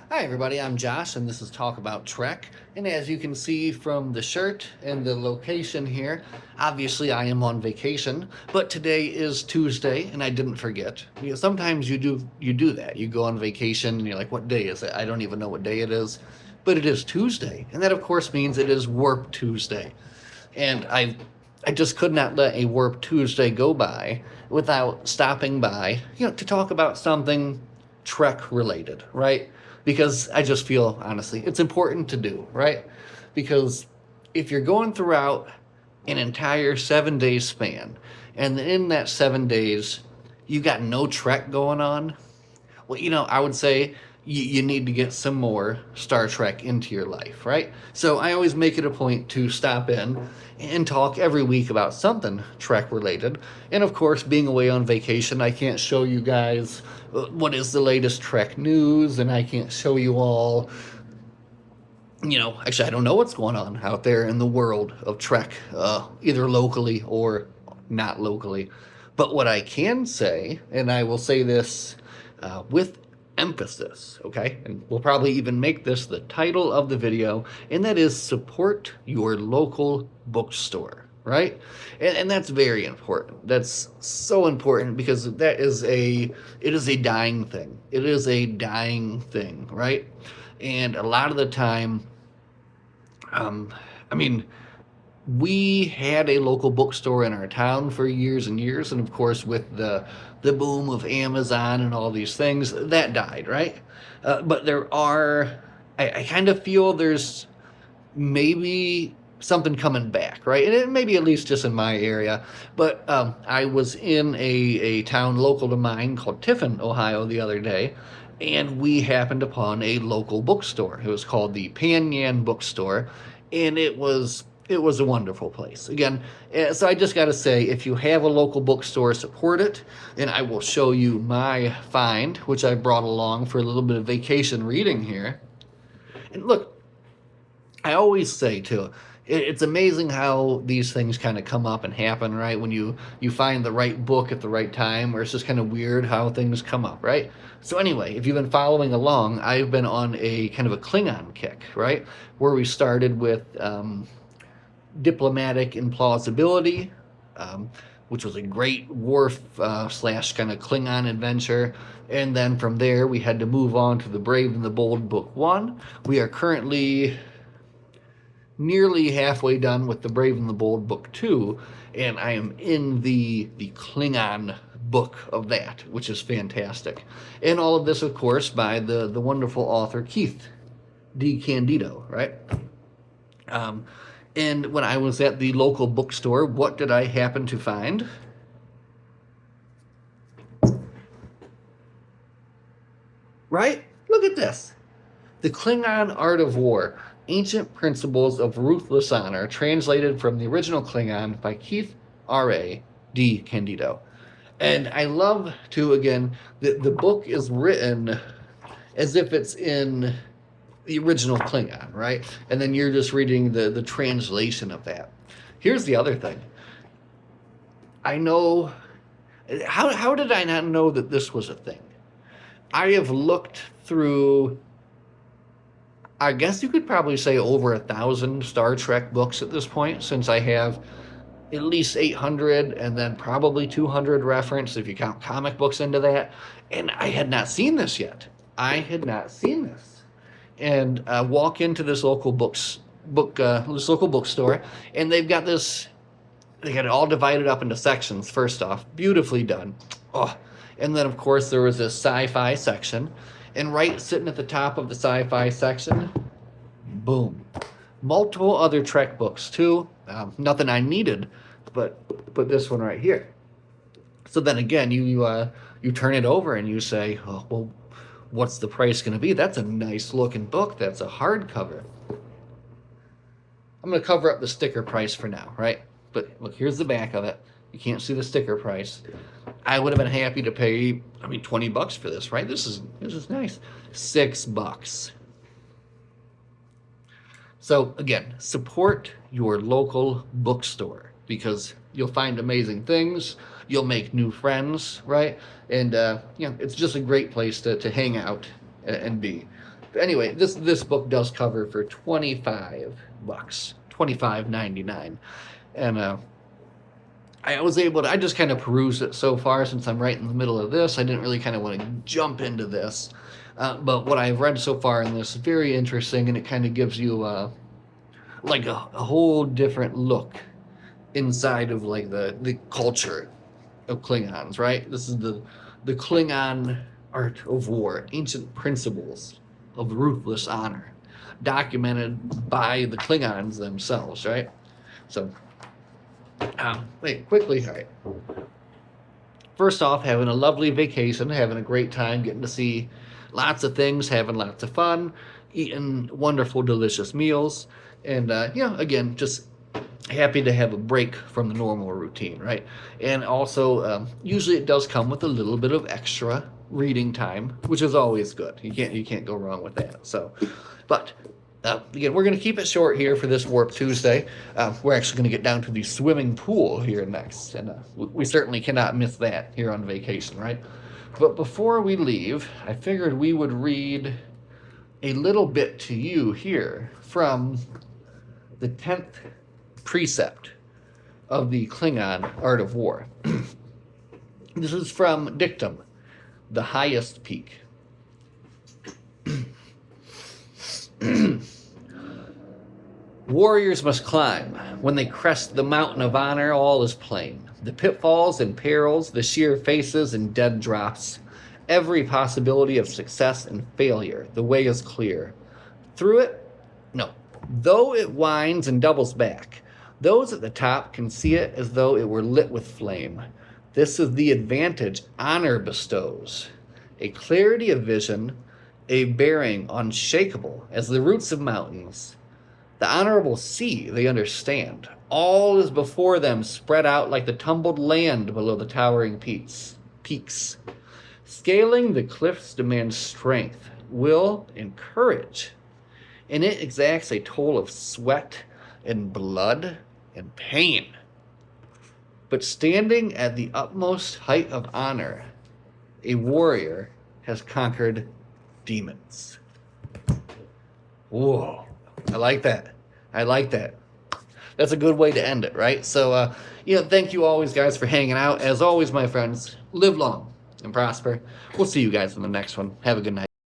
Hi everybody, I'm Josh and this is Talk About Trek. And as you can see from the shirt and the location here, obviously I am on vacation, but today is Tuesday and I didn't forget. Sometimes you do that. You go on vacation and you're like, what day is it? I don't even know what day it is. But it is Tuesday. And that of course means it is Warp Tuesday. And I just could not let a Warp Tuesday go by without stopping by, to talk about something Trek related, right? Because I just feel, honestly, it's important to do, right? Because if you're going throughout an entire 7 day span, and in that 7 days, you got no Trek going on, well, I would say you need to get some more Star Trek into your life, right? So I always make it a point to stop in and talk every week about something Trek related. And of course, being away on vacation, I can't show you guys what is the latest Trek news, and I can't show you all. Actually, I don't know what's going on out there in the world of Trek, either locally or not locally. But what I can say, and I will say this with emphasis, okay? And we'll probably even make this the title of the video, and that is support your local bookstore, right? And that's very important. That's so important because it is a dying thing. It is a dying thing, right? And a lot of the time, um, I mean, we had a local bookstore in our town for years and years, and of course, with the boom of Amazon and all these things, that died, right? But I kind of feel there's maybe something coming back, right? And it maybe at least just in my area. But I was in a town local to mine called Tiffin, Ohio, the other day, and we happened upon a local bookstore. It was called the Pan Yan Bookstore, and it was a wonderful place. Again, so I just got to say, if you have a local bookstore, support it. And I will show you my find, which I brought along for a little bit of vacation reading here. And look, I always say too, it's amazing how these things kind of come up and happen, right? When you find the right book at the right time, or it's just kind of weird how things come up, right? So anyway, if you've been following along, I've been on a kind of a Klingon kick, right? Where we started with diplomatic implausibility, which was a great Worf slash kind of Klingon adventure. And then from there, we had to move on to The Brave and the Bold Book 1. We are currently nearly halfway done with The Brave and the Bold Book 2, and I am in the Klingon book of that, which is fantastic. And all of this, of course, by the wonderful author Keith D. Candido, right? And when I was at the local bookstore, what did I happen to find? Right? Look at this. The Klingon Art of War, Ancient Principles of Ruthless Honor, translated from the original Klingon by Keith R.A. D. Candido. And I love to, again, the book is written as if it's in the original Klingon, right? And then you're just reading the translation of that. Here's the other thing. I know, how did I not know that this was a thing? I have looked through, I guess you could probably say, over 1,000 Star Trek books at this point, since I have at least 800 and then probably 200 reference if you count comic books into that. And I had not seen this yet. I had not seen this. And walk into this local this local bookstore, and they've got this. They got it all divided up into sections. First off, beautifully done. Oh, and then of course there was this sci-fi section, and right sitting at the top of the sci-fi section, boom, multiple other Trek books too. Nothing I needed, but this one right here. So then again, you turn it over and you say, oh, well, what's the price going to be? That's a nice looking book. That's a hardcover. I'm going to cover up the sticker price for now, right? But look, here's the back of it. You can't see the sticker price. I would have been happy to pay, $20 for this, right? This is nice. $6. So again, support your local bookstore because you'll find amazing things. You'll make new friends, right? And it's just a great place to hang out and B. But anyway, this book does cover for $25, 25.99, and I just kind of perused it so far since I'm right in the middle of this. I didn't really kind of want to jump into this. But what I've read so far in this is very interesting, and it kind of gives you like a whole different look inside of like the culture of Klingons, right? This is the Klingon art of war, ancient principles of ruthless honor, documented by the Klingons themselves, right? So, wait, quickly, all right. First off, having a lovely vacation, having a great time, getting to see lots of things, having lots of fun, eating wonderful, delicious meals, and again, just happy to have a break from the normal routine, right? And also, usually it does come with a little bit of extra reading time, which is always good. You can't go wrong with that. So, but again, we're going to keep it short here for this Warp Tuesday. We're actually going to get down to the swimming pool here next, and we certainly cannot miss that here on vacation, right? But before we leave, I figured we would read a little bit to you here from the 10th precept of the Klingon Art of War. This is from Dictum, the highest peak. Warriors must climb. When they crest the mountain of honor, all is plain. The pitfalls and perils, the sheer faces and dead drops, every possibility of success and failure, the way is clear. Through it, no. Though it winds and doubles back, those at the top can see it as though it were lit with flame. This is the advantage honor bestows. A clarity of vision, a bearing unshakable as the roots of mountains. The honorable sea they understand. All is before them spread out like the tumbled land below the towering peaks. Scaling the cliffs demands strength, will, and courage. And it exacts a toll of sweat and blood and pain. But standing at the utmost height of honor, a warrior has conquered demons. Whoa. I like that. That's a good way to end it, right? So, thank you always, guys, for hanging out. As always, my friends, live long and prosper. We'll see you guys in the next one. Have a good night.